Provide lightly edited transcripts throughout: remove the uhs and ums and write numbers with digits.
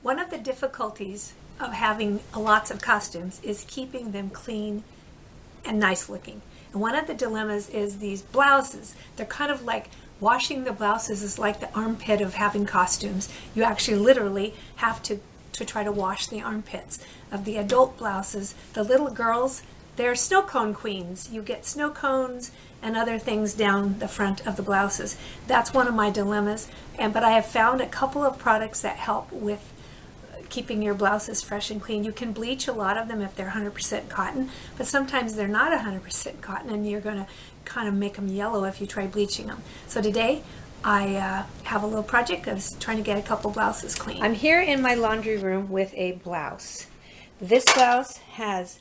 One of the difficulties of having lots of costumes is keeping them clean and nice looking. And one of the dilemmas is these blouses. They're kind of like washing the blouses is like the armpit of having costumes. You actually literally have to try to wash the armpits of the adult blouses. The little girls, they're snow cone queens. You get snow cones and other things down the front of the blouses. That's one of my dilemmas. But I have found a couple of products that help with keeping your blouses fresh and clean. You can bleach a lot of them if they're 100% cotton, but sometimes they're not 100% cotton and you're going to kind of make them yellow if you try bleaching them. So today I have a little project of trying to get a couple blouses clean. I'm here in my laundry room with a blouse. This blouse has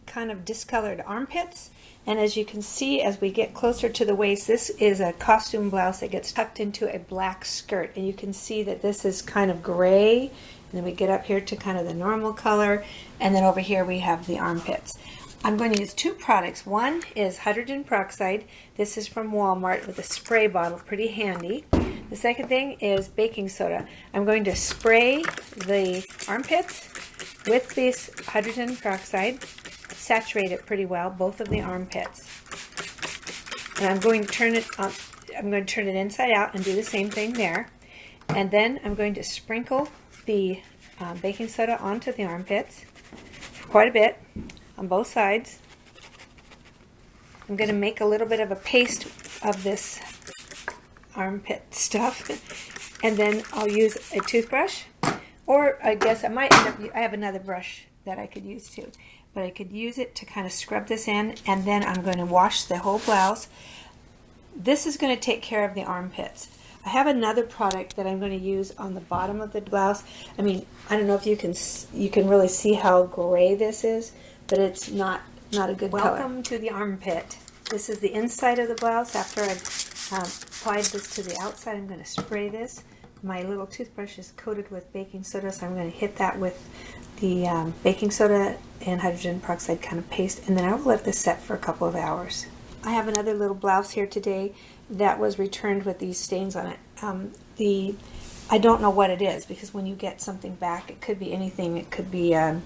kind of discolored armpits, and as you can see as we get closer to the waist, this is a costume blouse that gets tucked into a black skirt, and you can see that this is kind of gray, and then we get up here to kind of the normal color, and then over here we have the armpits. I'm going to use two products. One is hydrogen peroxide. This is from Walmart with a spray bottle, pretty handy. The second thing is baking soda. I'm going to spray the armpits with this hydrogen peroxide, saturate it pretty well, both of the armpits. And I'm going to turn it on, I'm going to turn it inside out and do the same thing there. And then I'm going to sprinkle the baking soda onto the armpits, quite a bit, on both sides. I'm going to make a little bit of a paste of this armpit stuff, and then I'll use a toothbrush, or I guess I might end up, I have another brush that I could use too, but I could use it to kind of scrub this in, and then I'm going to wash the whole blouse. This is going to take care of the armpits. I have another product that I'm going to use on the bottom of the blouse. I mean, I don't know if you can really see how gray this is, but it's not a good color. Welcome to the armpit. This is the inside of the blouse. After I've applied this to the outside, I'm going to spray this. My little toothbrush is coated with baking soda, so I'm going to hit that with the baking soda and hydrogen peroxide kind of paste, and then I will let this set for a couple of hours. I have another little blouse here today that was returned with these stains on it. I don't know what it is, because when you get something back, it could be anything. It could be well,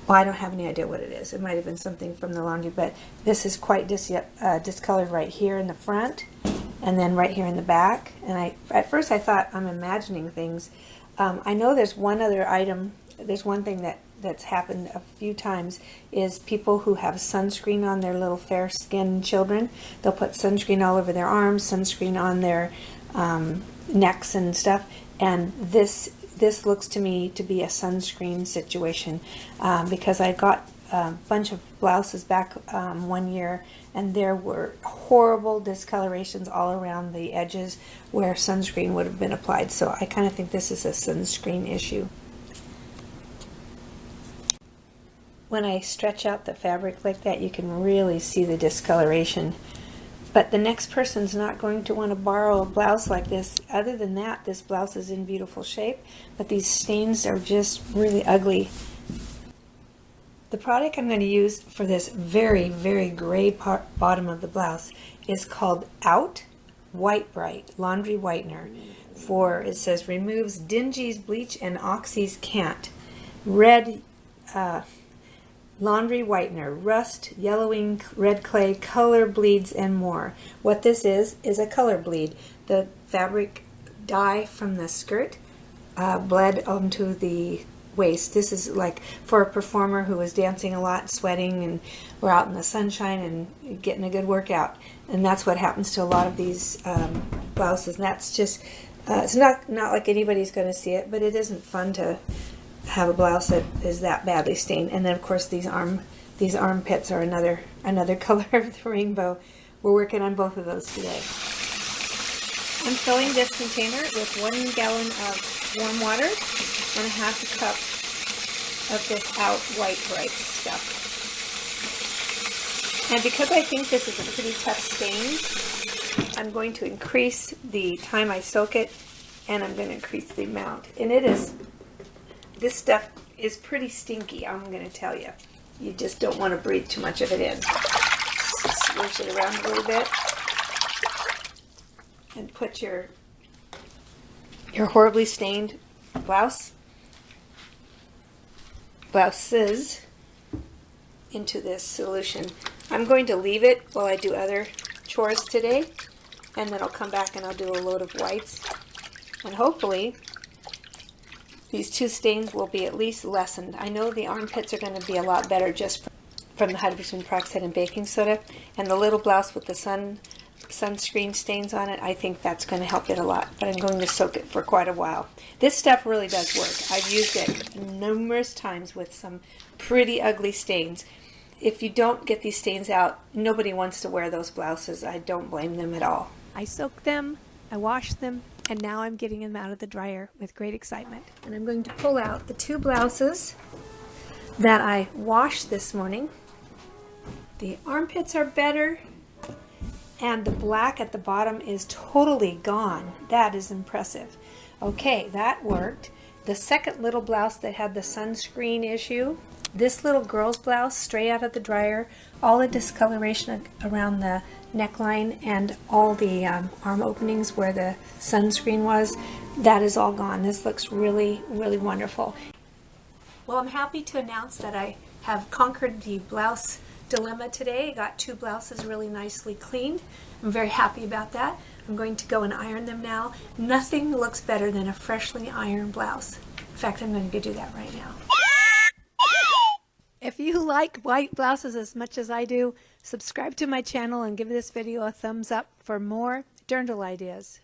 I don't have any idea what it is. It might have been something from the laundry, but this is quite discolored right here in the front, and then right here in the back. And at first I thought I'm imagining things. I know there's one other item. There's one thing that's happened a few times, is people who have sunscreen on their little fair-skinned children. They'll put sunscreen all over their arms, sunscreen on their necks and stuff, and this looks to me to be a sunscreen situation, because I got a bunch of blouses back one year, and there were horrible discolorations all around the edges where sunscreen would have been applied. So I kind of think this is a sunscreen issue. When I stretch out the fabric like that, you can really see the discoloration. But the next person's not going to want to borrow a blouse like this. Other than that, this blouse is in beautiful shape, but these stains are just really ugly. The product I'm going to use for this very, very gray bottom of the blouse is called Out White Bright Laundry Whitener. It says removes dingy's bleach and oxy's can't. Red laundry whitener, rust, yellowing, red clay, color bleeds, and more. What this is a color bleed. The fabric dye from the skirt bled onto the waist. This is like for a performer who was dancing a lot, sweating, and we're out in the sunshine and getting a good workout. And that's what happens to a lot of these blouses. And that's just, it's not like anybody's going to see it, but it isn't fun to have a blouse that is that badly stained. And then of course these armpits are another color of the rainbow. We're working on both of those today. I'm filling this container with 1 gallon of warm water and 1/2 cup of this Out White Bright stuff. And because I think this is a pretty tough stain, I'm going to increase the time I soak it, and I'm going to increase the amount. And this stuff is pretty stinky, I'm going to tell you. You just don't want to breathe too much of it in. Switch it around a little bit and put your horribly stained blouse blouses into this solution. I'm going to leave it while I do other chores today, and then I'll come back and I'll do a load of whites. And hopefully these two stains will be at least lessened. I know the armpits are going to be a lot better just from the hydrogen peroxide and baking soda, and the little blouse with the sunscreen stains on it, I think that's going to help it a lot, but I'm going to soak it for quite a while. This stuff really does work. I've used it numerous times with some pretty ugly stains. If you don't get these stains out, nobody wants to wear those blouses. I don't blame them at all. I soaked them, I washed them, and now I'm getting them out of the dryer with great excitement. And I'm going to pull out the two blouses that I washed this morning. The armpits are better, and the black at the bottom is totally gone. That is impressive. Okay, that worked. The second little blouse that had the sunscreen issue, this little girl's blouse, straight out of the dryer, all the discoloration around the neckline and all the arm openings where the sunscreen was, that is all gone. This looks really, really wonderful. Well, I'm happy to announce that I have conquered the blouse dilemma today. I got two blouses really nicely cleaned. I'm very happy about that. I'm going to go and iron them now. Nothing looks better than a freshly ironed blouse. In fact, I'm going to go do that right now. If you like white blouses as much as I do, subscribe to my channel and give this video a thumbs up for more dirndl ideas.